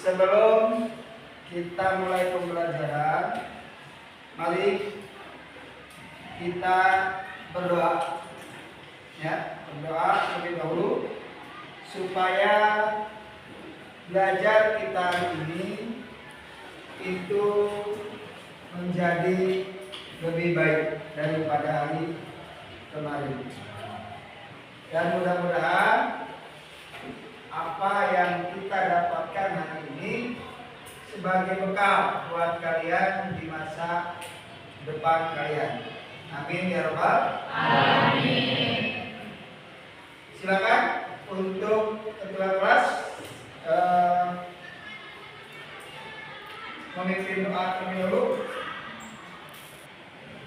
Sebelum kita mulai pembelajaran, mari kita berdoa, ya, berdoa terlebih dahulu supaya belajar kita hari ini itu menjadi lebih baik daripada hari kemarin. Dan mudah-mudahan apa yang kita dapatkan hari ini sebagai bekal buat kalian di masa depan kalian. Amin ya Rabbal Alamin. Silakan untuk ketua kelas memimpin doa terlebih dahulu.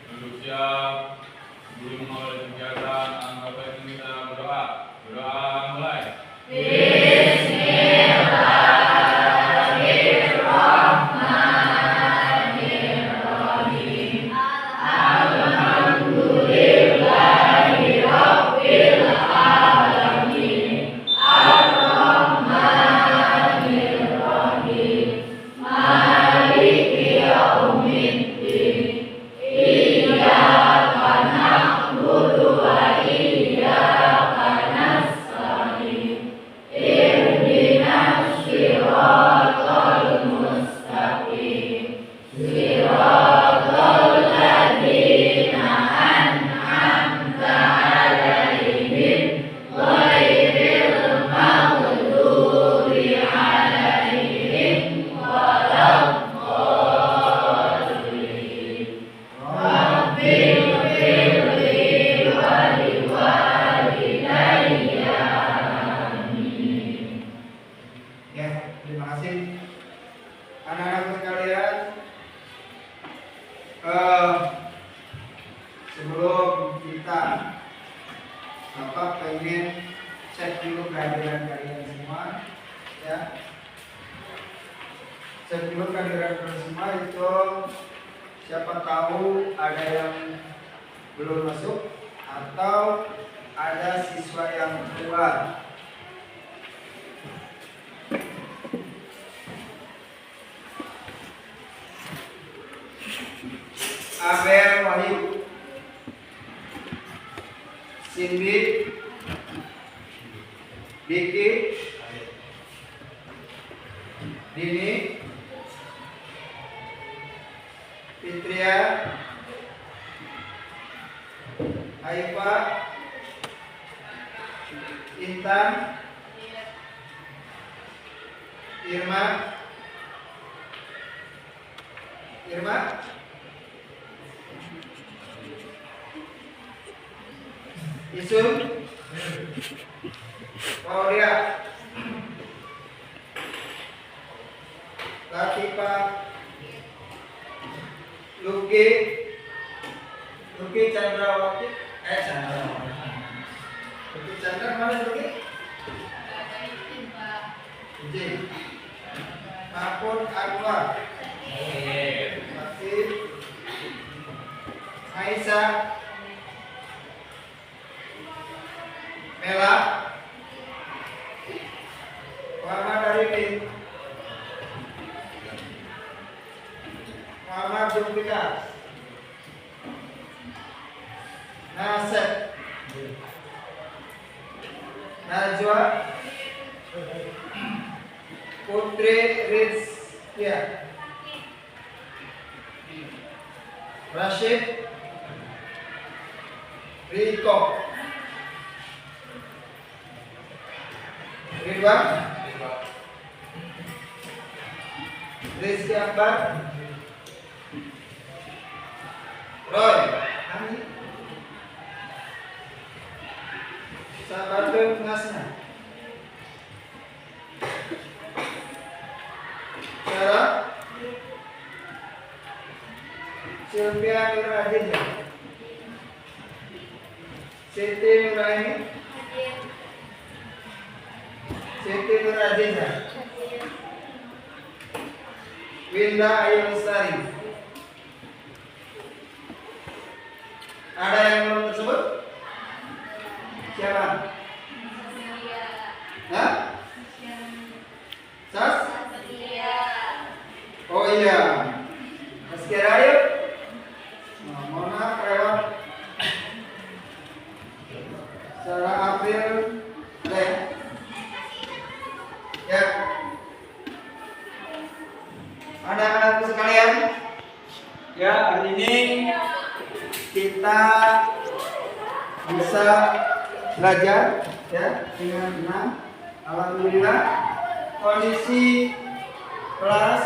Untuk siap, guru mengawali kegiatan, anggota kita berdoa. Berdoa mulai. Sebelum kita pengen cek dulu kehadiran kalian semua, ya. Cek dulu kehadiran kalian semua itu, siapa tahu ada yang belum masuk atau ada siswa yang keluar. Abel Wahyu, Cindy, Diki, Dini, Fitria, Haifa, Intan, Irma, Isun, Paulia, Latifa, Luki Chandrawati, Luki Chandra mana Luki? Izin. Mahfud Anwar, Latif, Aisyah, Mela, Muhammad Arifin, Muhammad Zulfikar, Nasir, Najwa, Putri Rizkia, Rashid, Riko, Ridwan, Rizky Akbar, Roy, Sahabat Ngasna, Sarah, Sylvia Nurhadija, Siti Nuraini, Siti Nurhadija, Winda Ayu Lestari. Ada yang belum tersebut? Siapa? Hah? Sas? iya. Sekarang yuk. Nah, Mona lewat. Secara April. Oke. Ya. Anak-anakku sekalian. Ya, hari ini kita bisa belajar ya dengan benar. Alhamdulillah kondisi kelas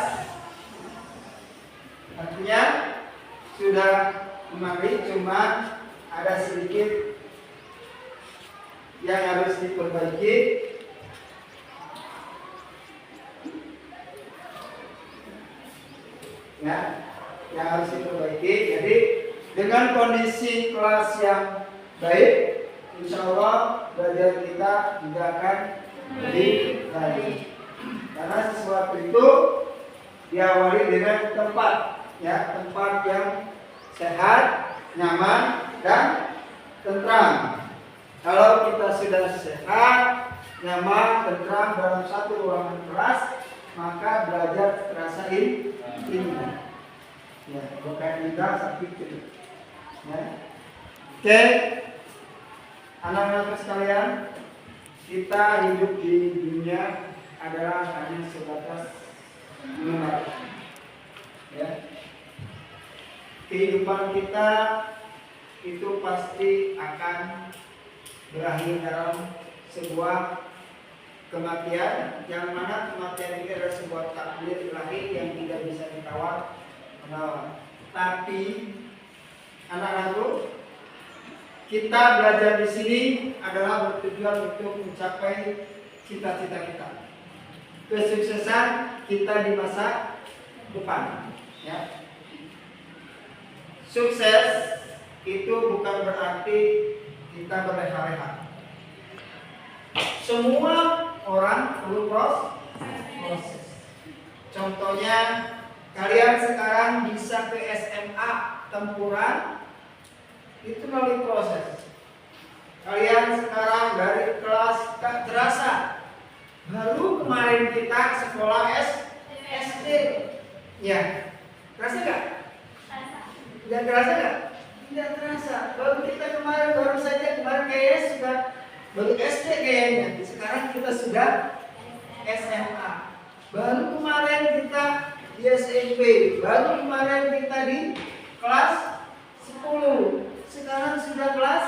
artinya sudah memadai, cuma ada sedikit yang harus diperbaiki. Ya, yang harus diperbaiki. Jadi dengan kondisi kelas yang baik, insya Allah belajar kita juga akan lebih baik. Karena sesuatu itu diawali dengan tempat, ya, tempat yang sehat, nyaman, dan tentram. Kalau kita sudah sehat, nyaman, tentram dalam satu ruangan kelas, maka belajar terasa indah. Ya, bukan indah, tapi indah. Ya. Oke, anak-anak sekalian, kita hidup di dunia adalah hanya sebatas nomor. Ya. Kehidupan kita itu pasti akan berakhir dalam sebuah kematian, yang mana kematian ini adalah sebuah takdir ilahi yang tidak bisa ditawar menawar. Tapi anak-anakku, kita belajar di sini adalah bertujuan untuk mencapai cita-cita kita, kesuksesan kita di masa depan. Ya. Sukses itu bukan berarti kita berleha-leha. Semua orang perlu proses. Contohnya, kalian sekarang bisa ke SMA Tempuran, itu melalui proses. Kalian sekarang dari kelas gak terasa, baru kemarin kita sekolah SD. Ya, terasa gak? Tidak terasa gak? Tidak terasa. Baru kita baru saja kemarin kayaknya sudah baru SD kayaknya. Sekarang kita sudah SMA. Baru kemarin kita di SMP. Baru kemarin kita di kelas 10. Sekarang sudah kelas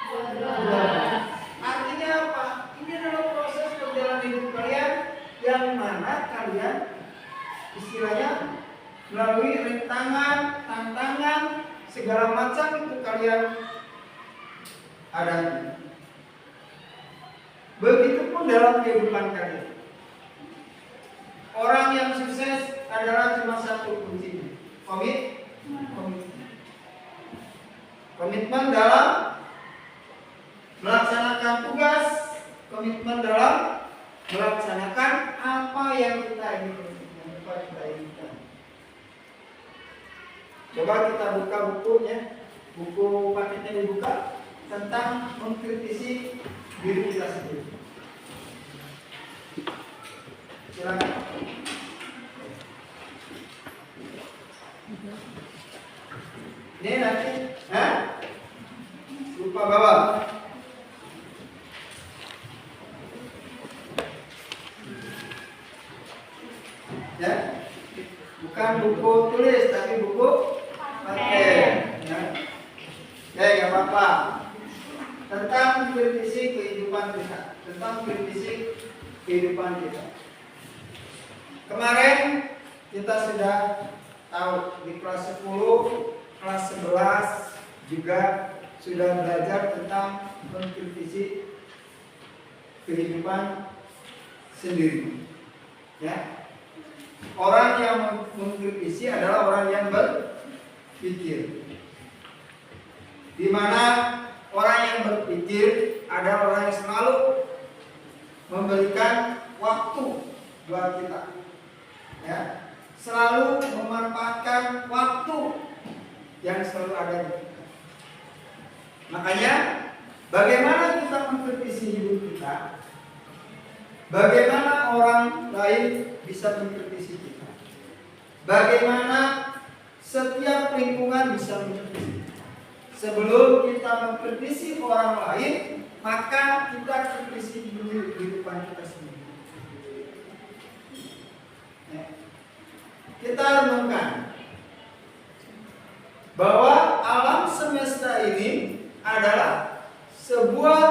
12. Artinya apa? Ini adalah proses perjalanan hidup kalian yang mana kalian istilahnya melalui rintangan, tantangan, segala macam itu kalian ada. Begitupun dalam kehidupan kalian. Orang yang sukses adalah cuma satu kuncinya. Komitmen dalam melaksanakan tugas, komitmen dalam melaksanakan apa yang kita inginkan. Coba kita buka bukunya, buku paketnya dibuka tentang mengkritisi diri kita sendiri. Silakan. Ini nanti, lupa bawa. Ya, bukan buku tulis, tapi buku pakai. Ya, nggak apa-apa. Tentang kritisi kehidupan kita, Kemarin kita sudah tahu di kelas 10, kelas 11 juga sudah belajar tentang mengkritisi kehidupan sendiri. Ya. Orang yang mengkritisi adalah orang yang berpikir. Di mana orang yang berpikir adalah orang yang selalu memberikan waktu buat kita. Ya. Selalu memanfaatkan waktu yang selalu ada di kita. Makanya bagaimana kita mengkritisi hidup kita? Bagaimana orang lain bisa mengkritisi kita? bagaimana setiap lingkungan bisa mengkritisi. Sebelum kita mengkritisi orang lain, maka kita kritisi dulu kehidupan kita sendiri. Ya. Kita renungkan bahwa alam semesta ini adalah sebuah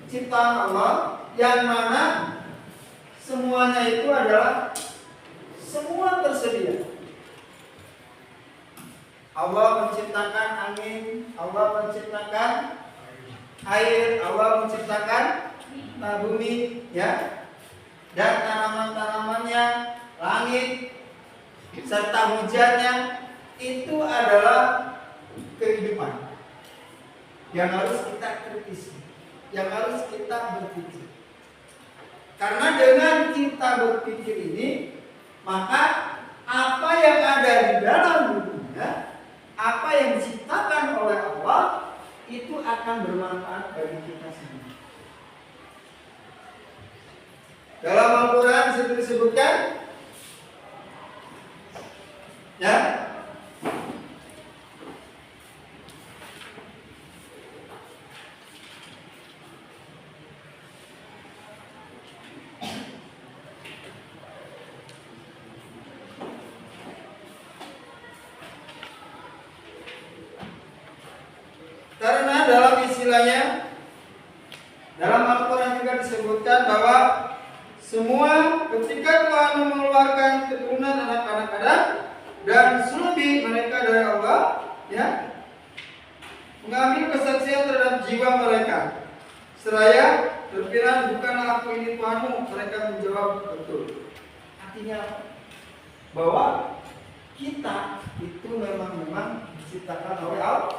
ciptaan Allah yang mana semuanya itu adalah semua tersedia. Allah menciptakan angin, Allah menciptakan air, Allah menciptakan bumi, ya, dan tanaman-tanamannya, langit, serta hujannya, itu adalah kehidupan yang harus kita kritisi, yang harus kita berpikir. Karena dengan kita berpikir ini, maka apa yang ada di dalam dunia, apa yang diciptakan oleh Allah, itu akan bermanfaat bagi kita sendiri. Dalam Al-Quran disebutkan, ya, karena dalam istilahnya, dalam Al-Quran juga disebutkan bahwa semua ketika Tuhan mengeluarkan keturunan anak-anak Adam dan selebih mereka dari Allah, ya, mengambil kesaksian terhadap jiwa mereka, seraya berfirman, bukanlah aku ini Tuhanmu. Mereka menjawab, betul. Artinya bahwa kita itu memang diciptakan oleh Allah.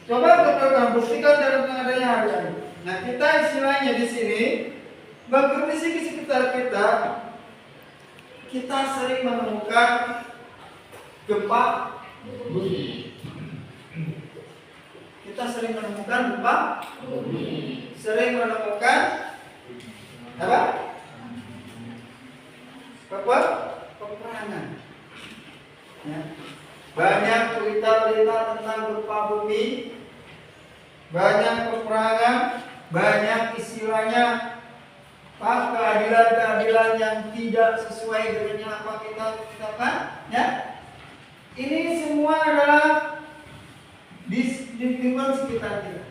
Coba kita buktikan dalam adanya hari ini. Nah, kita istilahnya di sini mengkritisi di sekitar kita. Kita sering menemukan gempa bumi. Kita sering menemukan gempa bumi. Sering menemukan apa? Peperangan. Ya. Banyak berita-berita tentang gempa bumi, banyak peperangan, banyak istilahnya keadilan-keadilan yang tidak sesuai dengan apa kita katakan, ya. Ini semua adalah di lingkungan sekitar kita.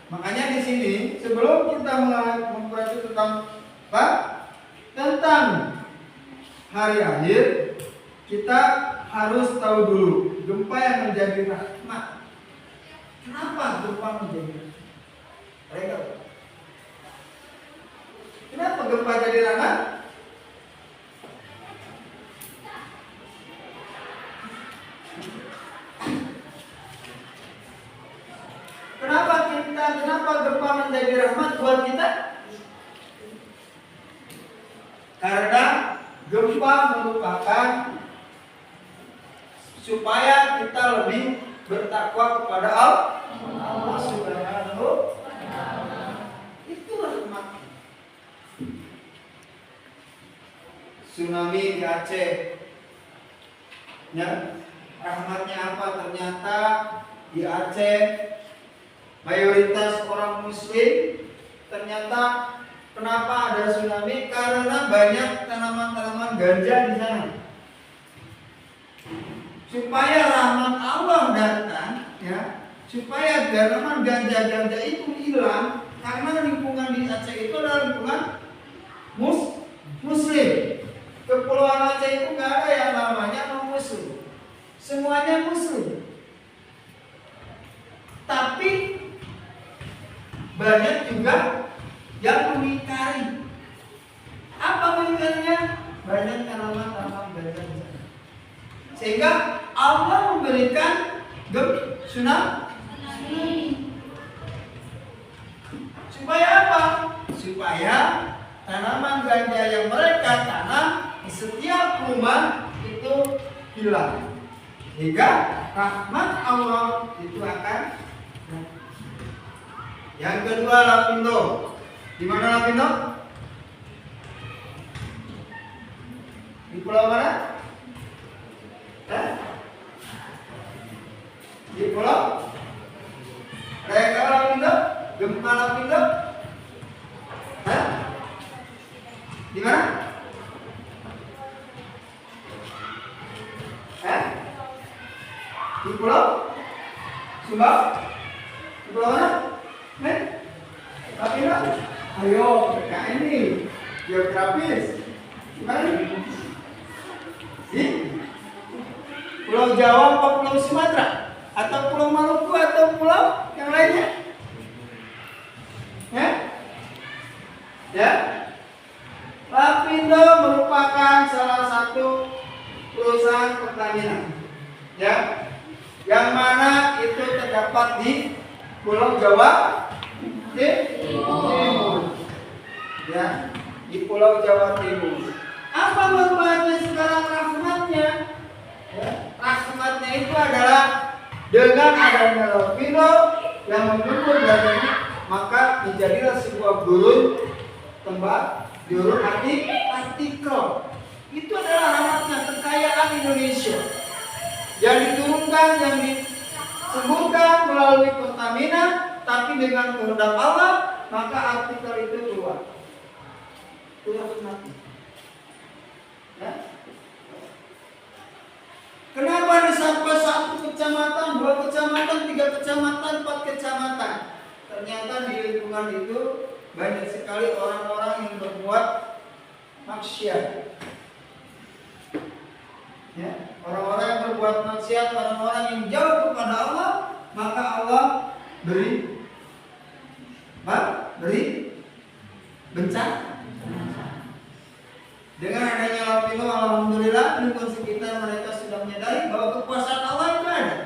Makanya di sini sebelum kita mempelajari tentang apa? Tentang hari akhir, kita harus tahu dulu gempa yang menjadi rahmat. Kenapa gempa menjadi rahmat? Kenapa gempa jadi rahmat? Kenapa gempa menjadi rahmat buat kita? Karena gempa merupakan supaya kita lebih bertakwa kepada Allah Subhanahu wa Ta'ala. Itu rahmat. Tsunami di Aceh, ya, rahmatnya apa? Ternyata di Aceh mayoritas orang Muslim. Ternyata kenapa ada tsunami? Karena banyak tanaman-tanaman ganja di sana. Supaya rahmat Allah datang, ya, supaya tanaman ganja-ganja itu hilang, karena lingkungan di Aceh itu adalah lingkungan Muslim. Kepulauan Aceh itu nggak ada yang namanya non-Muslim, semuanya Muslim. Tapi banyak juga yang mengingkari. Apa mengingkarinya? Banyak tanaman-tanaman ganja di sana. Sehingga Allah memberikan tsunami. Supaya apa? Supaya tanaman ganja yang mereka tanam di setiap rumah itu hilang. Sehingga rahmat Allah itu akan. Yang kedua, lapindo. Di mana Lapindo? Di pulau mana? Di pulau Krakatau Lapindo? Gempa Lapindo? Di mana? Di pulau Sumba? Di pulau mana? Lapindo? Ayo, PKN nih, geografis. Gimana? Di Pulau Jawa atau Pulau Sumatera? Atau Pulau Maluku atau pulau yang lainnya? Ya? Lapindo merupakan salah satu perusahaan pertamina, ya, yang mana itu terdapat di Pulau Jawa Timur, ya, di Pulau Jawa Timur. Apa manfaatnya sekarang rahmatnya? Ya, rahmatnya itu adalah dengan adanya Lapindo yang menjemput dari maka menjadilah sebuah gurun tembak, gurun artikel. Itu adalah rahmatnya, kekayaan Indonesia yang diturunkan, yang disebutkan melalui Pertamina, tapi dengan kehendak Allah, maka artikel itu keluar. Itu rahmatnya. Ya. Kenapa sampai 1 kecamatan, 2 kecamatan, 3 kecamatan, 4 kecamatan? Ternyata di lingkungan itu banyak sekali orang-orang yang berbuat maksiat. Ya, orang-orang yang berbuat maksiat, orang-orang yang jauh kepada Allah, maka Allah beri bencana. Dengan adanya Lapindo, alhamdulillah lingkungan sekitar mereka sudah menyadari bahwa kekuasaan Allah itu ada.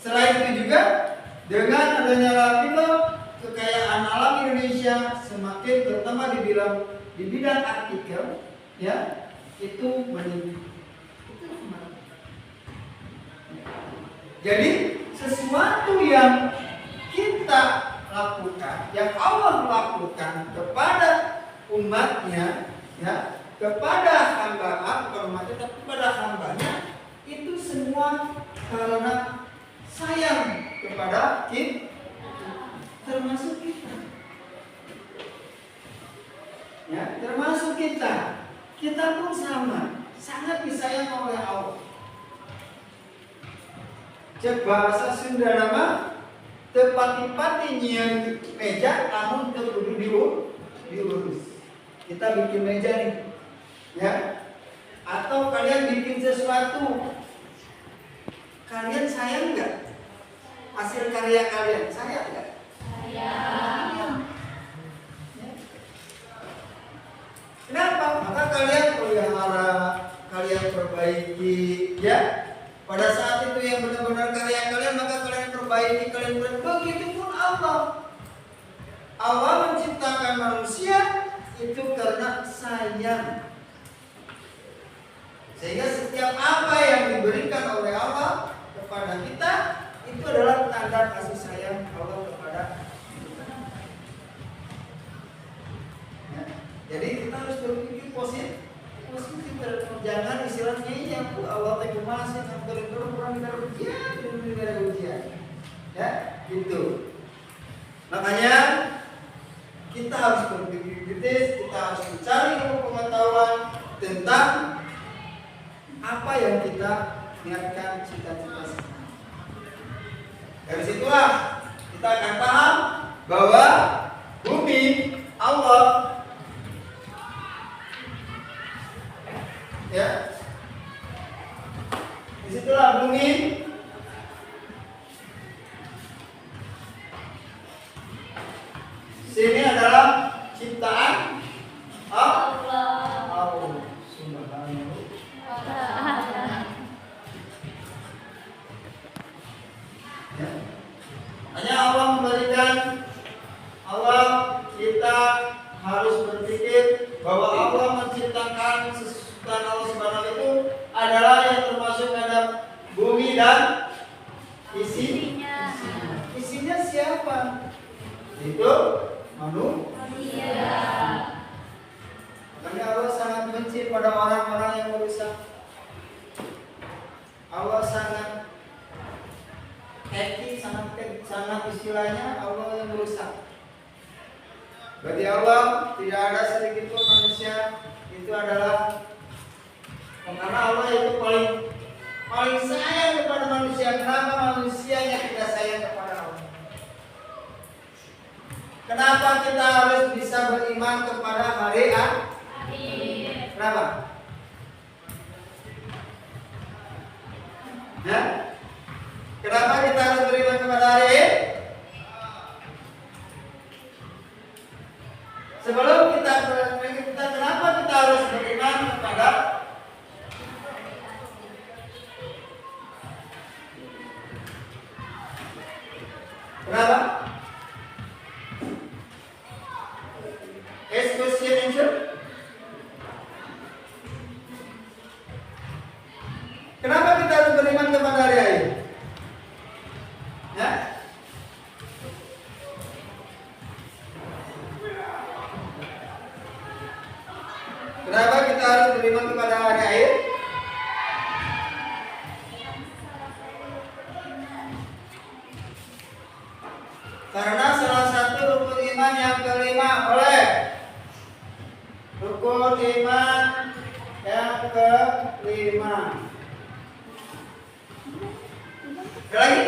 Selain itu juga dengan adanya Lapindo, kekayaan alam Indonesia semakin bertambah di bidang artikel, ya, itu meningkat. Jadi sesuatu yang kita lakukan, yang Allah lakukan kepada umatnya, ya, kepada hamba, bukan umatnya tapi kepada hambanya, itu semua karena sayang kepada kita, termasuk kita, ya, termasuk kita pun sama, sangat disayang oleh Allah. Cek bahasa Sunda nama tepati-pati nyian meja, namun terkudu diurus. Kita bikin meja nih, ya. Atau kalian bikin sesuatu, kalian sayang nggak hasil karya kalian? Sayang nggak? Sayang. Kenapa? Maka kalian pelihara, kalian perbaiki, ya. Pada saat itu yang benar-benar karya kalian, maka kalian perbaiki, kalian begitupun Allah. Allah menciptakan manusia itu karena sayang. Sehingga setiap apa yang diberikan oleh Allah kepada kita itu adalah tanda kasih sayang Allah kepada kita. Ya. Jadi kita harus berpikir positif. Jangan istilahnya yang Allah teguh masih kurang negara ujian, ya, gitu. Makanya kita harus berpikir kritis, kita harus mencari pengetahuan tentang apa yang kita niatkan, cita-cita sekarang. Dari situlah kita akan paham bahwa bumi Allah, ya, disitulah bumi sini adalah ciptaan Allah Subhanahu. Ya. Hanya Allah memberikan, kita harus berpikir bahwa Allah menciptakan dan Allah Subhanahu itu adalah yang termasuk ada bumi dan isinya siapa? Itu manusia. Makanya Allah sangat benci pada orang-orang yang merusak. Allah sangat sangat istilahnya Allah yang merusak. Bagi Allah tidak ada sedikit pun manusia itu adalah, karena Allah itu paling sayang kepada manusia. Kenapa manusia yang tidak sayang kepada Allah? Kenapa kita harus bisa beriman kepada hari akhir? Kenapa? Ya? Kenapa kita harus beriman kepada hari akhir? Sebelum kita kenapa kita harus beriman kepada kenapa? Ask question answer. Kenapa kita harus beriman kepada hari akhir? Ya? Kenapa kita harus beriman kepada hari akhir? Karena salah satu rukun iman yang kelima, boleh. Rukun iman yang kelima. Ada lagi?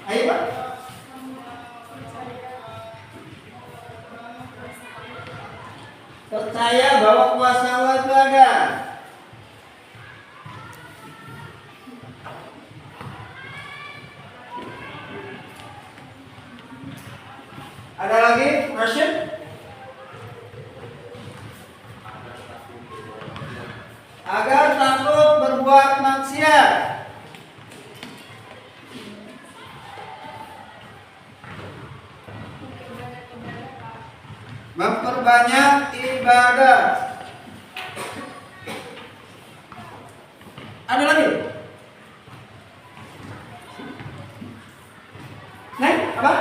Ayo Pak. Percaya bahwa kuasa Allah itu ada. Ada lagi question? Agar takut berbuat maksiat. Memperbanyak ibadah. Ada lagi? Neng, apa?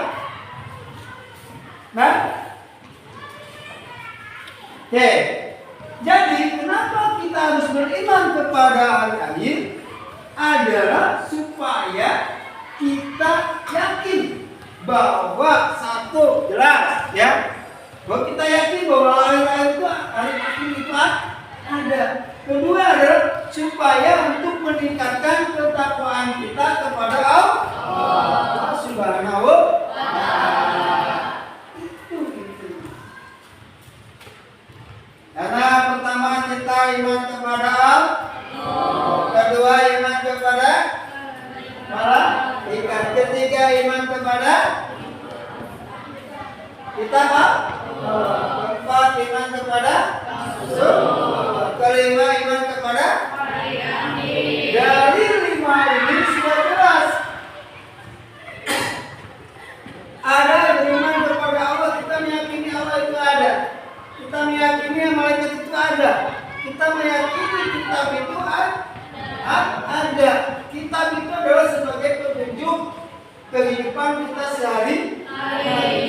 Nah? Oke. Jadi kenapa kita harus beriman kepada hari akhir? Adalah supaya kita yakin bahwa satu jelas ya, bahwa kita yakin bahwa hari akhir itu ada. Kedua adalah supaya untuk meningkatkan ketakwaan kita kepada Allah Subhanahu wa Ta'ala. Itu. Karena pertama kita iman kepada Allah, kedua iman kepada malaikat, ketiga iman kepada kita keempat iman kepada Rasul, kelima iman kepada dari lima ini sudah jelas. Ada beriman kepada Allah, kita meyakini Allah itu ada. Kita meyakini malaikat itu ada. Kita meyakini kitab itu ada. Kitab itu adalah sebagai petunjuk kehidupan kita sehari-hari.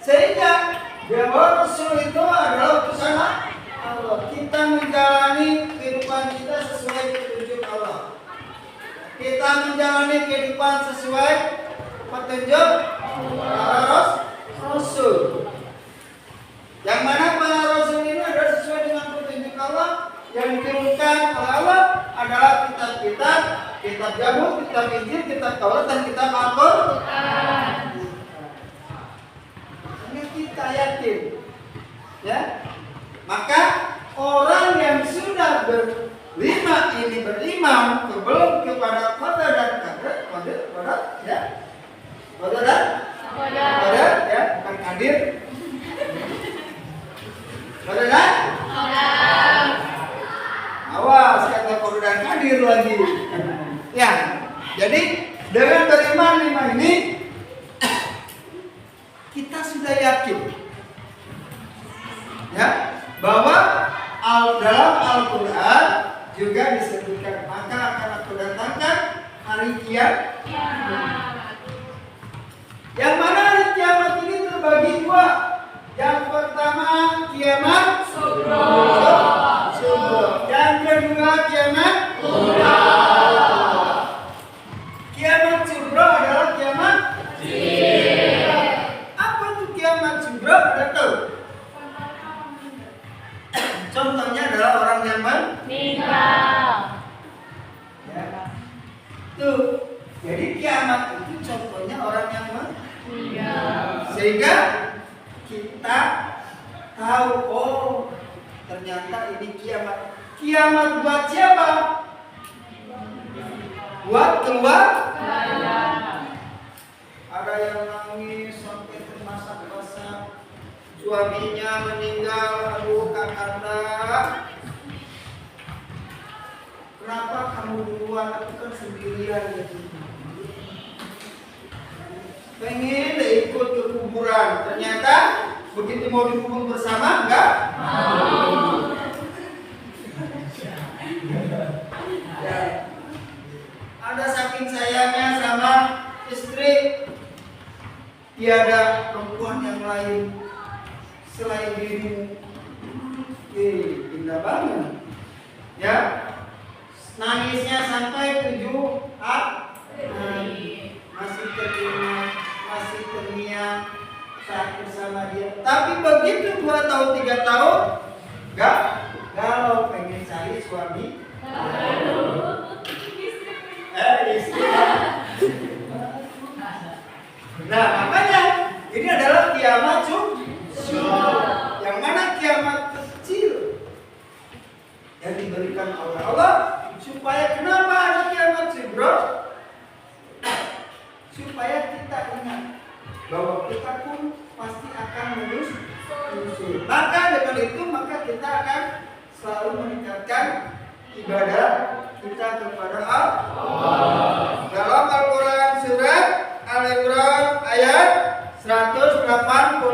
Sehingga bahwa Rasul itu adalah utusan Allah. Kita menjalani kehidupan kita sesuai petunjuk Allah. Kita menjalani kehidupan sesuai petunjuk para Rasul. Yang mana para Rasul ini adalah sesuai dengan petunjuk Allah. Yang diturunkan oleh Allah adalah kitab-kitab, kitab Zabur, kitab Injil, kitab Taurat, dan kitab Al-Qur'an. Kita yakin, ya. Maka orang yang sudah beriman sebelum kepada qadar dan qadar, ya, qadar, ya, bukan kadir, qadar, awas kata qadar dan kadir lagi, ya. Jadi dengan beriman lima ini kita sudah yakin ya bahwa dalam Al-Quran juga disebutkan, maka akan aku datangkan hari kiamat. Yang mana hari kiamat ini terbagi dua. Yang pertama kiamat sugro. Yang kedua kiamat kubra. Kiamat sugro adalah kiamat kecil. Apa itu kiamat sugro? Ada tahu? Contohnya adalah orang yang meninggal. Ya. Tuh. Jadi kiamat itu contohnya orang yang meninggal. Sehingga kita tahu, oh ternyata ini kiamat. Kiamat buat siapa? Buat keluarga. Ada yang nangis sampai termasak-masak, suaminya meninggal, aduh kakanda, kenapa kamu duluan, aku kan sendirian gitu. Pengen ikut ke kuburan, ternyata begitu mau dikubur bersama, enggak? Ya. Ada saking sayangnya sama istri, tiada perempuan yang lain selain dirimu. Indah banget. Ya, nangisnya sampai 7 hari. Masih teringat, masih terngiang saat bersama dia. Tapi begitu 2 tahun, 3 tahun, enggak, galau pengen cari suami. Istri. Nah, makanya ini adalah kiamat yang mana kiamat kecil yang diberikan oleh Allah supaya kenapa ada kiamat sugro? Supaya kita ingat bahwa kita pun pasti akan menyusul. Maka dengan itu maka kita akan selalu meningkatkan ibadah kita kepada Allah. Dalam Al-Quran surat Al-Imran ayat 185.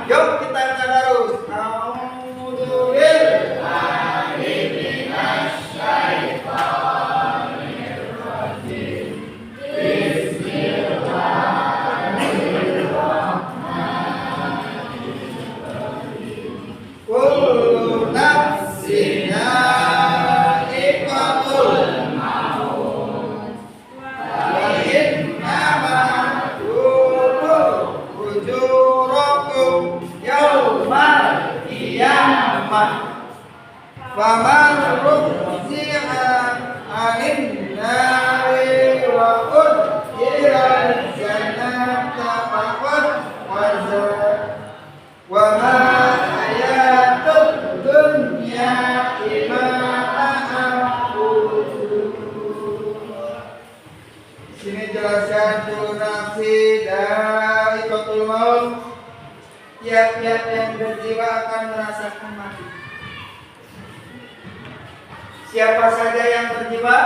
Yuk kita tadarus. A'udzu billahi minasy syaithanir rajim. Bismillahirrahmanirrahim. Kullu nafsin dha'iqatul maut. Wa innama ujurakum yaumal qiyamah. Faman ruzi'a 'anil nari wa udkhilal jannata faqad faza. Wa ma hayatud dunya illa sini jelaskan kullu nafsi dha'iqatul maut. Tiap-tiap yang berjiwa akan merasakan mati. Siapa saja yang berjiwa?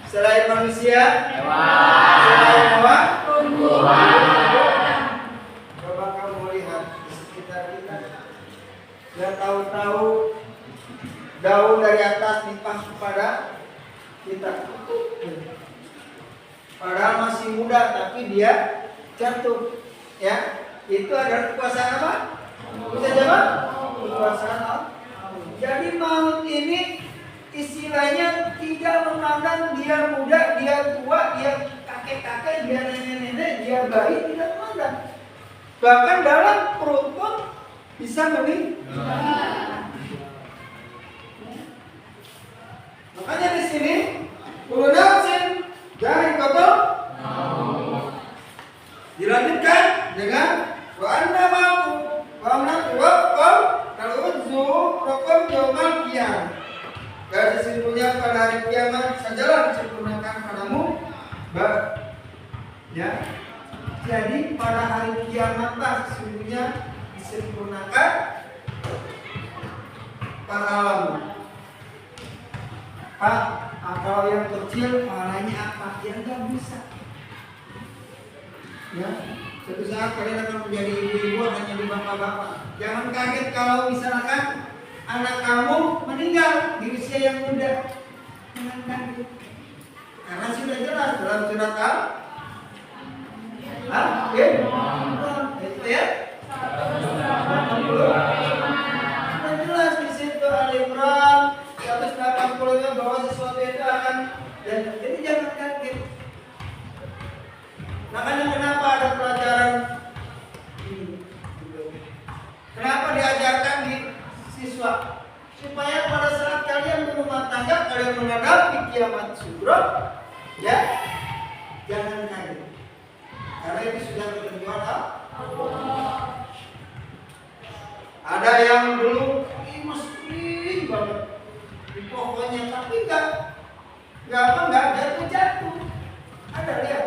Selain manusia? Selain hewan? Coba kamu lihat di sekitar kita. Dan tahu-tahu daun dari atas limpah kepada kita. Padahal masih muda tapi dia jatuh. Ya, itu adalah kekuasaan apa? Bisa jawab? Kekuasaan Allah. Jadi maut ini istilahnya tidak memandang dia muda, dia tua, dia kakek-kakek, dia nenek-nenek, dia bayi, tidak memandang. Bahkan dalam perut pun bisa meninggal. Makanya di sini kullu nafsin dha'iqatul maut. Dilanjutkan dengan wa annamaku wa annakum al-uzur yaumal qiyamah. Dan sesungguhnya pada hari kiamat sajalah disempurnakan padamu. Ya. Jadi pada hari kiamatlah sesungguhnya disempurnakan pahala. Pak, kalau yang kecil pahalanya apa? Yang nggak bisa. Ya, suatu saat kalian akan menjadi ibu-ibu hanya di bapak-bapak. Jangan kaget kalau misalkan anak kamu meninggal di usia usia yang muda. Jangankan gitu. Karena sudah jelas dalam surat itu ya. Sudah jelas di situ Al-Imran 180-nya bahwa sesuatu itu akan jadi jangan kaget. Makanya kenapa ada pelajaran ini? Kenapa diajarkan di siswa? Supaya pada saat kalian berumah tangga, kalian menghadapi kiamat sugra, ya jangan kaget. Karena itu sudah ketentuan Allah. Ada yang dulu mesti banget, pokoknya tapi nggak jatuh. Ada lihat.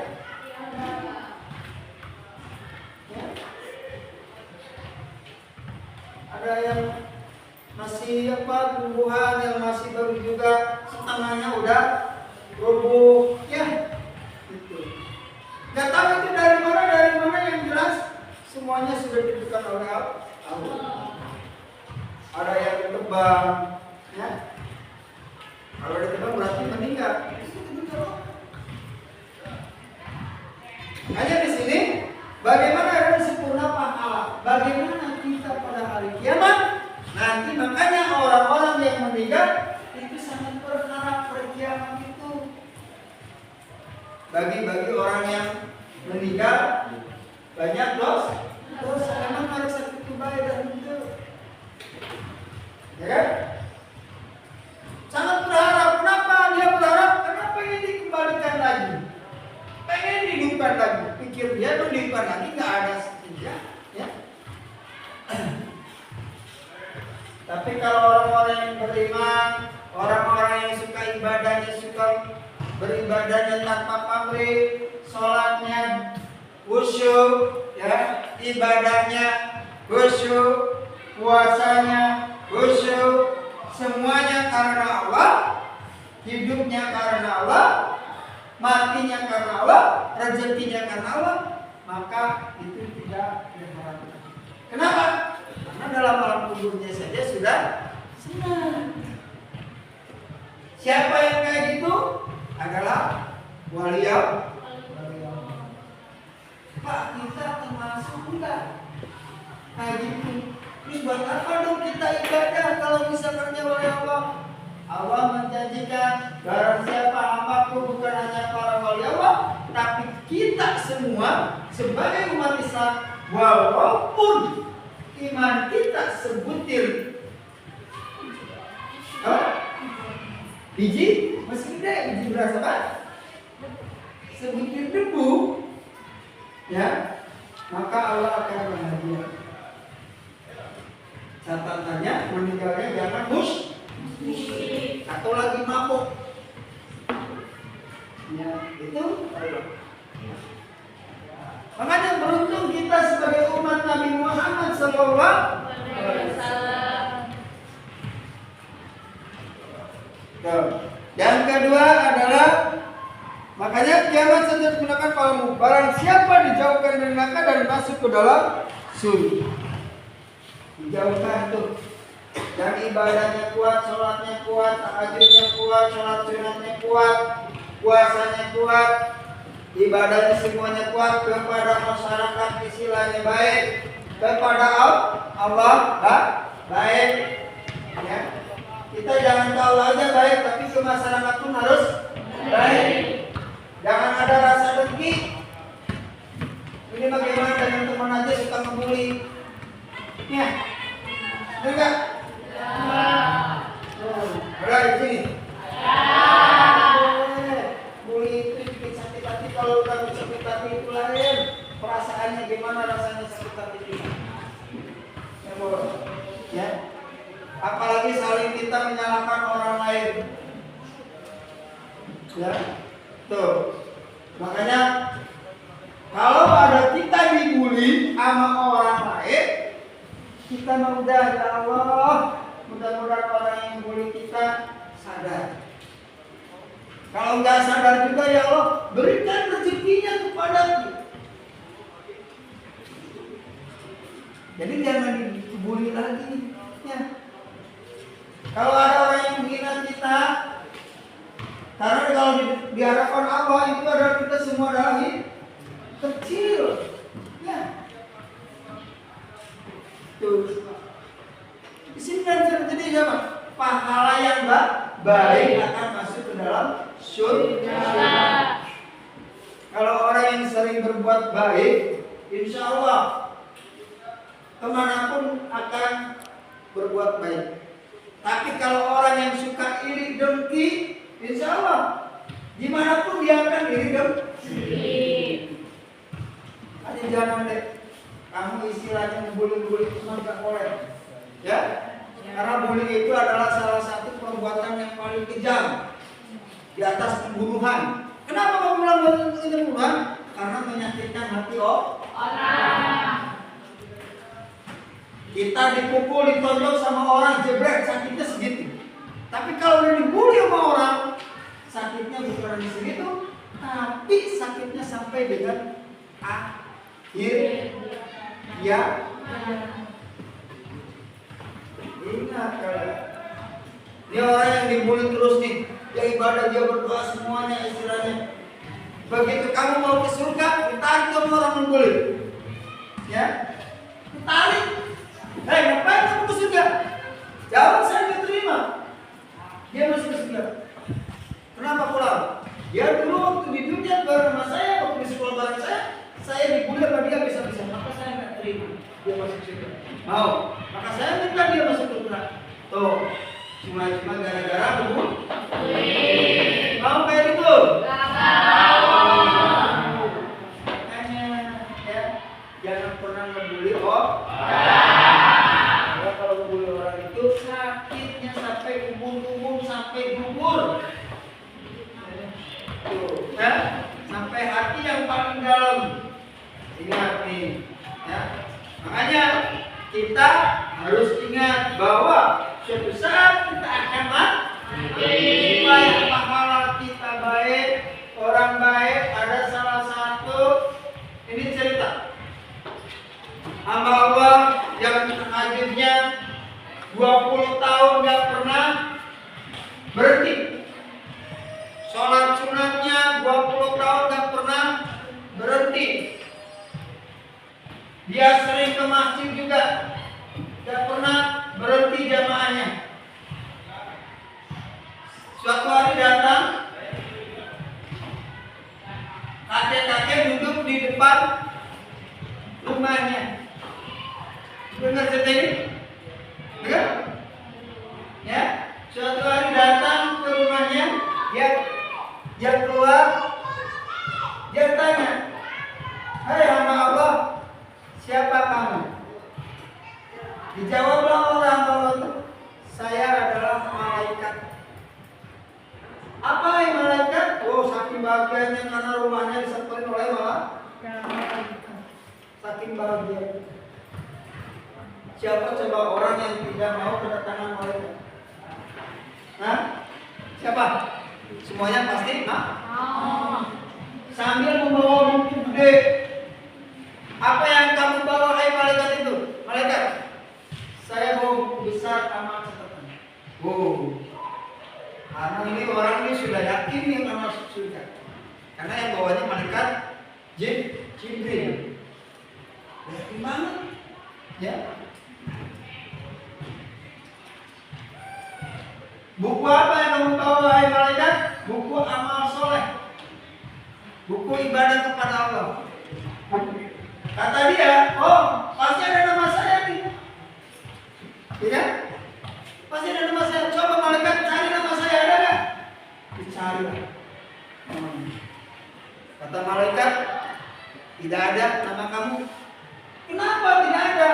Ya. Ada yang masih tumbuhan yang masih baru juga setengahnya udah rubuh ya gitu. Nggak tahu itu dari mana yang jelas semuanya sudah ditentukan oleh Allah. Ada yang ditebang ya. Kalau ditebang berarti meninggal. Hanya di sini bagaimana ada sempurna pahala, bagaimana kita pada hari kiamat nanti. Makanya orang-orang yang meninggal itu sangat berharap kiamat itu. Bagi orang yang meninggal banyak dosa memang harus sakit baik dan itu, ya kan? Sangat berharap. Kenapa dia berharap? Karena pengen dikembalikan lagi. Pengen dihidupkan lagi, pikir dia dihidupkan lagi nggak ada setia, ya. Tapi kalau orang-orang yang beriman, orang-orang yang suka ibadahnya, suka beribadahnya tanpa pamrih, sholatnya khusyuk, ya, ibadahnya khusyuk, puasanya khusyuk, semuanya karena Allah, hidupnya karena Allah, matinya karena Allah, rezekinya karena Allah, maka itu tidak diharapkan. Kenapa? Karena dalam alam kuburnya saja sudah senang. Siapa yang kayak gitu adalah wali Allah. Pak, kita termasuk enggak kayak gitu. Terus buat apa dong kita ibadah kalau misalkan wali Allah? Allah menjanjikan barang siapa hambaku bukan hanya para wali Allah, tapi kita semua sebagai umat Islam, walaupun iman kita sebutir biji, masih gede, biji berasa Pak? Sebutir debu, ya, maka Allah akan bahagia. Catatannya meninggalnya jangan atau lagi mabuk, ya itu. Makanya beruntung kita sebagai umat Nabi Muhammad SAW. Yang kedua adalah makanya kiamat saja digunakan palamu. Barang siapa dijauhkan dari neraka dan masuk ke dalam surga. Dijauhkan tuh. Dan ibadahnya kuat, sholatnya kuat, tahajudnya kuat, sholat sunatnya kuat, puasanya kuat, ibadahnya semuanya kuat, kepada masyarakat istilahnya baik, kepada Allah baik. Ya. Kita jangan tahu aja baik, tapi ke masyarakat pun harus baik. Jangan ada rasa dengki. Ini bagaimana dengan teman aja suka membuli? Ya, enggak? Ada di sini. Bully itu bikin sakit hati. Kalau udah sakit hati itu lain. Perasaannya gimana rasanya sakit hati itu? Ya. Apalagi saling kita menyalahkan orang lain. Ya. Tuh. Makanya kalau ada kita dibully sama orang lain, kita mudah ya Allah, mudah-mudahan orang yang bully kita sadar. Kalau nggak sadar juga ya Allah, berikan rezekinya kepada kita. Jadi jangan dibully lagi. Ya. Kalau ada orang yang menghina kita, di hadapan Allah itu adalah kita semua adalah kecil. Ya. Tuh. Di sini kan jadi apa? Pahala yang baik akan masuk ke dalam surga. Kalau orang yang sering berbuat baik, insya Allah kemanapun akan berbuat baik. Tapi kalau orang yang suka iri dengki, insya Allah dimanapun dia akan iri dengki. Ada jangan deh, kamu istilahnya membuli-buli cuma gak boleh, ya? Karena bullying itu adalah salah satu perbuatan yang paling kejam di atas pembunuhan. Kenapa kamu bilang itu pembunuhan? Karena menyakitkan hati orang. Kita dipukul, ditonjok sama orang, jebret, sakitnya segitu. Tapi kalau udah dibully sama orang, sakitnya bukan hanya segitu, tapi sakitnya sampai dengan akhir ya. Ingat kalian, ini orang yang dibully terus nih, dia ibadah, dia berdoa semuanya istilahnya. Begitu kamu mau ke surga, ditarik sama orang membully, ya, ditarik. Hei, ngapain kamu ke surga? Jawab, saya nggak terima. Dia masih ke surga. Kenapa pulang? Dia dulu waktu di dunia bareng sama saya, waktu di sekolah bareng saya dibully sama dia bisa-bisa. Maka saya nggak terima. Dia masuk surga. Mau? Maka saya minta dia masuk surga. Tuh, cuma gara-gara dulu. Mau kayak gitu? Makanya ya, jangan pernah ngebully kalau ngebully orang itu sakitnya sampai kubur sampai gugur. Tuh, ya, sampai hati yang paling dalam. Ingat nih, ya. Makanya kita harus ingat bahwa suatu saat kita akan mati. Supaya pahala kita baik, orang baik, ada salah satu ini cerita hamba Allah yang akhirnya 20 tahun gak pernah berhenti. Sholat sunatnya 20 tahun gak pernah berhenti. Dia sering ke masjid juga, gak pernah berhenti jamaahnya. Suatu hari datang kakek-kakek duduk di depan rumahnya. Dengar cerita ini? Dengar? Ya, suatu hari datang ke rumahnya, dia keluar, dia tanya, "Hai hamba Allah, siapa kamu?" Dijawablah oleh hamba Allah, "Saya adalah malaikat." Apa yang malaikat? Oh, saking bahagianya karena rumahnya disemperin oleh malaikat. Saking bahagia. Siapa coba orang yang tidak mau kedatangan malaikat? Hah? Siapa? Semuanya pasti sambil membawa buku gede. Apa yang kamu bawa, hai malaikat itu? Malaikat, saya bawa buku besar amal catatan. Oh, karena ini orang ini sudah yakin yang akan masuk surga. Karena yang bawanya malaikat Jibril. Yakin banget, ya. Buku apa yang kamu bawa, hai malaikat? Buku amal soleh, buku ibadah kepada Allah. Kata dia, oh pasti ada nama saya nih, tidak? Pasti ada nama saya. Coba malaikat cari nama saya, ada nggak? Dicari. Kata malaikat, tidak ada nama kamu. Kenapa tidak ada?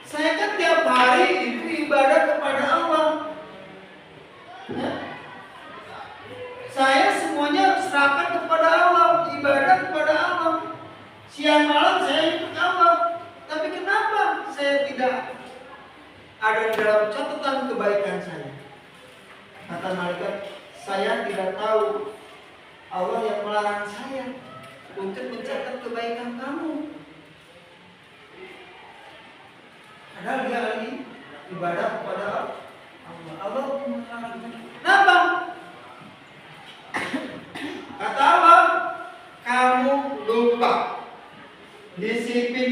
Saya kan tiap hari itu ibadah kepada Allah. Ya? Saya semuanya serahkan kepada Allah, ibadah kepada Allah. Siang malam saya ikut Allah. Tapi kenapa saya tidak ada di dalam catatan kebaikan saya? Kata malaikat, saya tidak tahu. Allah yang melarang saya untuk mencatat kebaikan kamu. Padahal dia lagi ibadah kepada Allah. Allah melarang. Kenapa?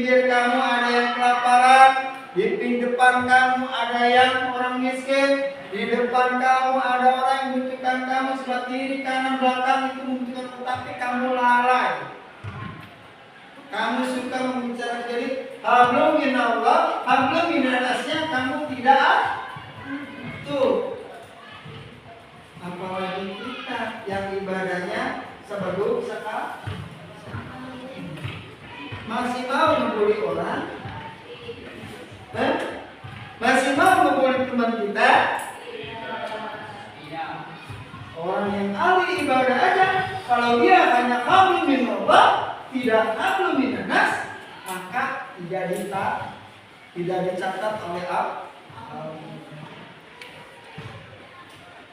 pinggir kamu ada yang kelaparan, di depan kamu ada yang orang miskin, di depan kamu ada orang yang membutuhkan kamu, sebelah kiri, kanan, belakang itu membutuhkan, tapi kamu lalai. Kamu suka membicarakan jadi hablum minallah, hablum minannasnya kamu tidak. Tuh. Apalagi kita yang ibadahnya sebelum sekali masih mau membuli orang, masih mau membuli teman kita. Orang yang ahli ibadah aja, kalau dia hanya hablum minallah, tidak hablum minannas, maka tidak dicatat oleh Allah.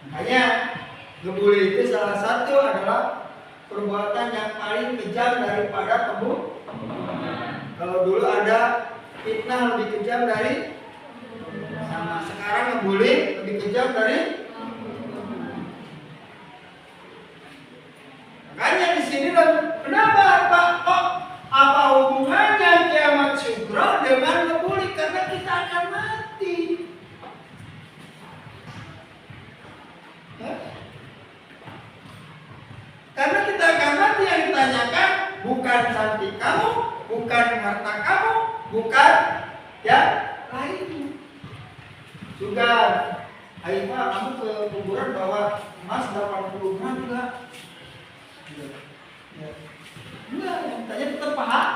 Makanya ngebully itu salah satu adalah perbuatan yang paling kejam daripada pembunuh. Kalau dulu ada fitnah lebih kejam dari sama, sekarang ngebully lebih kejam dari. Makanya di sini kenapa Pak kok apa hubungannya kiamat sugro dengan ngebully? Karena kita akan mati. Karena kita akan mati, yang ditanyakan bukan cantik kamu, bukan harta kamu, bukan ya lainnya. Juga, ayo Pak, kamu ke kuburan bawa emas 80 gram enggak? Enggak, yang tanya tetap paham.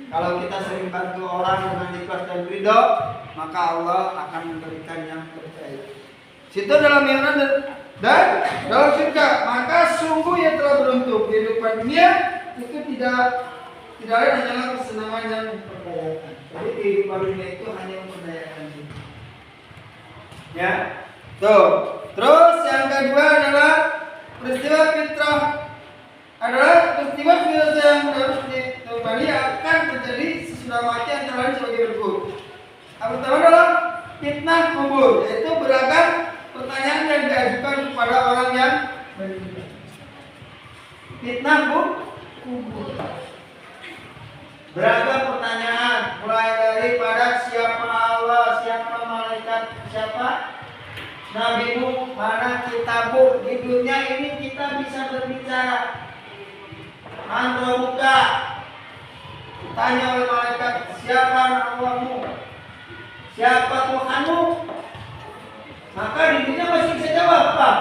Kalau kita sering bantu orang dengan ikhlas dan ridho, maka Allah akan memberikan yang terbaik. Situ dalam Imran dan dalam surga, maka sungguh ia telah beruntung. Kehidupan dunia itu tidak lain hanyalah kesenangan yang memperdayakan. Jadi kehidupan dunia itu hanya memperdayakan kita. Ya, tuh. Terus yang kedua adalah peristiwa fitrah, adalah peristiwa fitrah yang harus kembali akan terjadi sesudah mati antara lain sebagai berikut. Yang pertama adalah fitnah kubur, yaitu beragam pertanyaan yang diajukan kepada orang yang beriman. Fitnah kubur. Beragam pertanyaan, mulai daripada siapa Allah, siapa malaikat, siapa nabimu, mana kitabmu. Di dunia ini kita bisa berbicara. Man rabbuka? Tanya oleh malaikat, siapa Allahmu? Siapa Tuhanmu? Maka dirinya masih bisa jawab, Pak.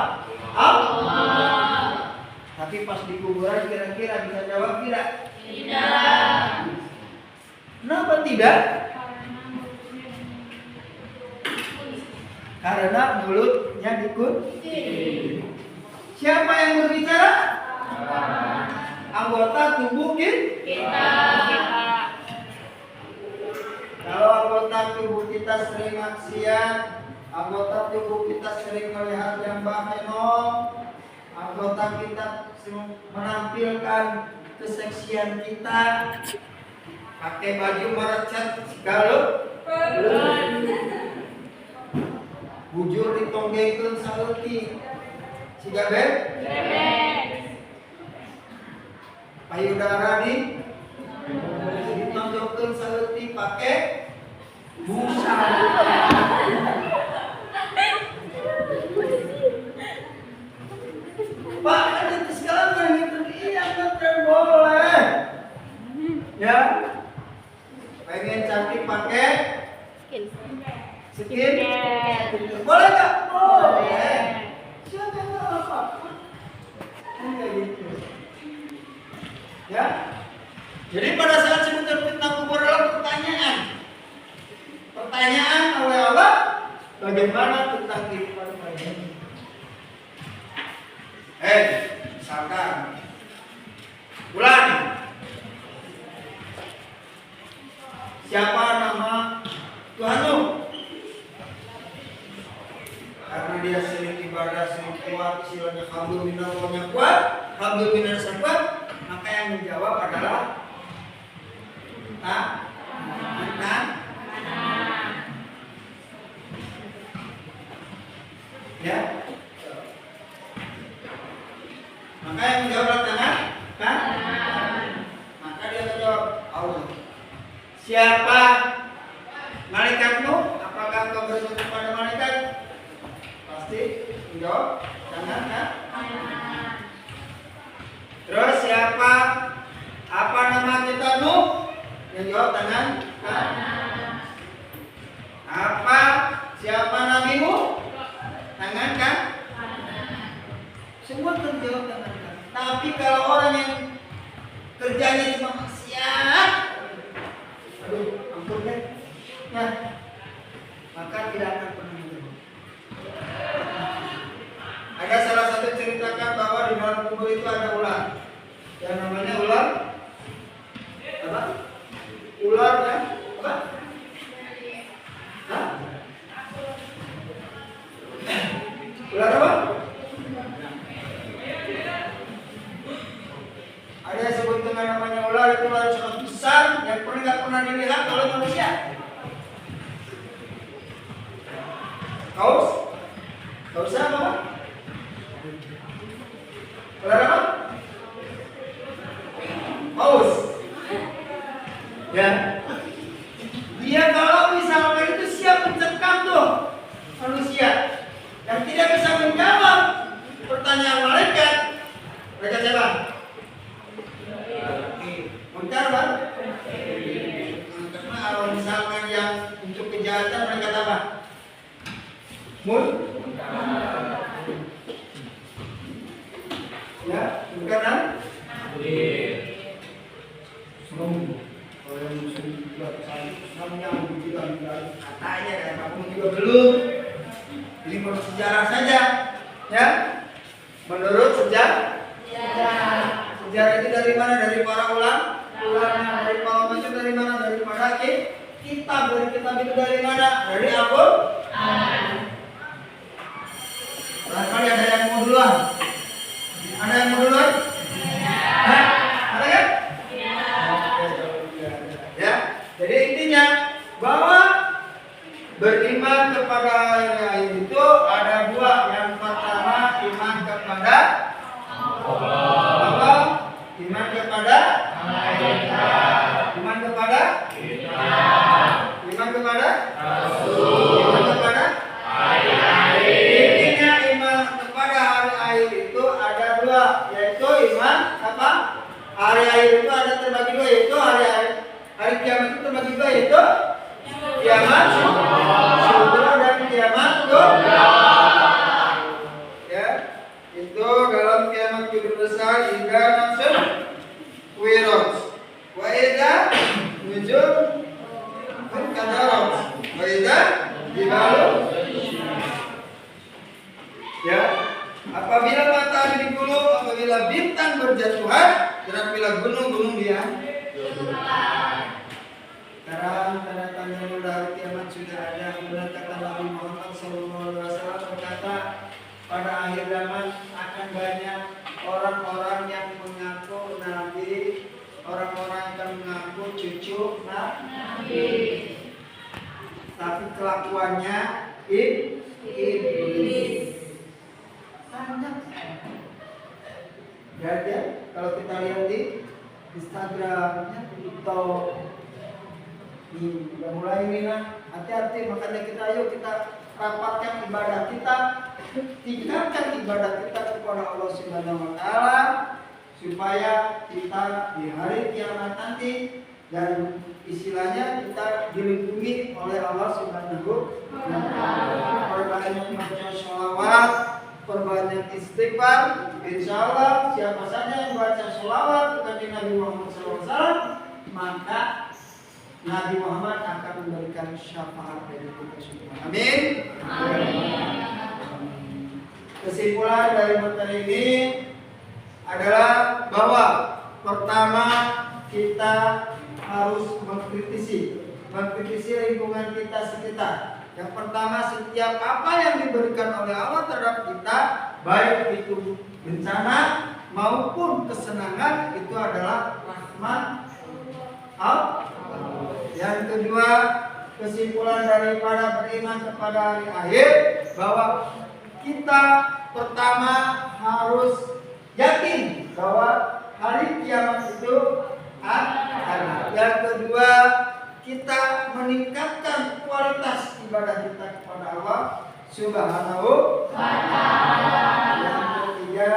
Allah. Tapi pas di kuburan kira-kira bisa jawab tidak? Tidak. Kenapa tidak? Karena mulutnya dikunci. Siapa yang berbicara? Anggota tubuh kita. Kalau anggota tubuh kita sering maksiat, anggota tubuh kita sering melihat yang bahenol, anggota kita menampilkan keseksian kita, pakai baju merecet segala, bujur ditonggengkeun saleutik, siga bebek, payudara ditonjokkeun saleutik pakai busa. Pak, kan itu sekarang kan gitu, iya kan boleh. Ya, pengen cantik pakai skin, boleh nggak? Boleh. Siapa yang tahu apa? Kayak gitu. Ya. Jadi pada saat sebentar fitnah kubur adalah pertanyaan. Pertanyaan oleh Allah, bagaimana tentang kehidupan kalian? Misalkan bulan, siapa nama Tuhanmu? Karena dia sering ibadah, sering kuat, istilahnya hablum minallahnya kuat, hablum minannasnya kuat, maka yang menjawab adalah ya. Maka yang menjawab tangan, kan? Maka dia menjawab Siapa malaikatmu? Apakah engkau bersujud kepada malaikat? Pasti menjawab tangan kan? Terus siapa? Apa nama kitabmu? Yang jawab tangan kan? Apa? Siapa nabimu? Tangan kan? Semua terjawab tangan kan. Tapi kalau orang yang kerjanya cuma maksiat, aduh, ampun deh, ya, maka tidak akan pernah menjawab. Ada salah satu ceritakan bahwa di dalam kubur itu ada ular, yang namanya ular apa? Ular ya? Apa? Hah? Ular apa? Ada yang sebut dengan namanya ular, itu ular sangat besar yang nggak pernah dilihat oleh manusia. Kaus? Kausnya apa? Ular apa? Paus. Ya. Dia kalau misalkan itu siap mencekam tuh manusia yang tidak bisa menjawab pertanyaan malaikat. Malaikat siapa? Munkar kan? Karena kalau misalkan yang untuk kejahatan malaikat apa? Ya, munkar kan? Katanya kayak kamu juga belum. Ini menurut sejarah saja, ya. Menurut sejarah itu dari mana? Dari para ulama, dari para manusia, dari mana? Dari para kitab. Dari kitab itu dari mana? Dari Al-Quran. Barangkali ada yang mau duluan. Ada yang mau duluan? Hah? Ada kan? Ya. Jadi intinya bahwa beriman kepada hari itu ada dua. Yang pertama iman kepada Allah, iman kepada iman kepada iman kepada Rasul, iman kepada hari-hari. Intinya iman kepada hari-hari itu ada dua, yaitu iman apa? Hari-hari itu ada terbagi dua, yaitu hari kiamat itu terbagi dua, yaitu kiamat subuh dan kiamat kubra. Ya, itu dalam kiamat kubra besar hingga nafsun wirat. Wa idza nujum kadarat. Wa idza jibalu. Ya, apabila matahari digulung, apabila bintang berjatuhan, dan apabila gunung-gunung dia. Sekarang tanda-tanda dari kiamat sudah ada. Kemudian kata Nabi Muhammad SAW berkata, pada akhir zaman akan banyak orang-orang yang mengaku nabi, orang-orang yang mengaku cucu nabi, tapi kelakuannya iblis. Ya, kalau kita lihat di Instagramnya, TikTok, udah mulai ini kan, hati-hati. Makanya kita rapatkan ibadah kita, tingkatkan ibadah kita kepada Allah Subhanahu wa Ta'ala, supaya kita di hari kiamat nanti dan istilahnya kita dilindungi oleh Allah Subhanahu wa Ta'ala. Perbanyak membaca sholawat, perbanyak istighfar. Insya Allah siapa saja yang baca sholawat kepada Nabi Muhammad SAW, maka Nabi Muhammad akan memberikan syafaat dari kita semua. Amin. Kesimpulan dari materi ini adalah bahwa pertama kita harus mengkritisi lingkungan kita sekitar. Yang pertama, setiap apa yang diberikan oleh Allah terhadap kita, baik itu bencana maupun kesenangan, itu adalah rahmat Allah. Yang kedua, kesimpulan daripada beriman kepada hari akhir, bahwa kita pertama harus yakin bahwa hari kiamat itu ada. Yang kedua, kita meningkatkan kualitas ibadah kita kepada Allah Subhanahu wa Ta'ala. Yang ketiga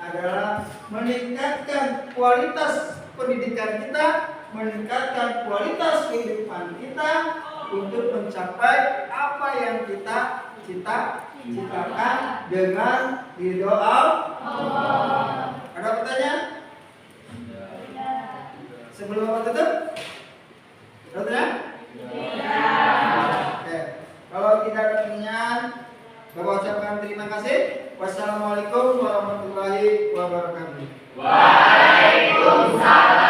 adalah meningkatkan kualitas pendidikan kita, meningkatkan kualitas kehidupan kita untuk mencapai apa yang kita cita-citakan dengan ridho Allah. Ada pertanyaan? Sebelum apa tutup? Ada pertanyaan? Oke. Kalau tidak ada pertanyaan, Bapak ucapkan terima kasih. Wassalamualaikum warahmatullahi wabarakatuh. Waalaikumsalam.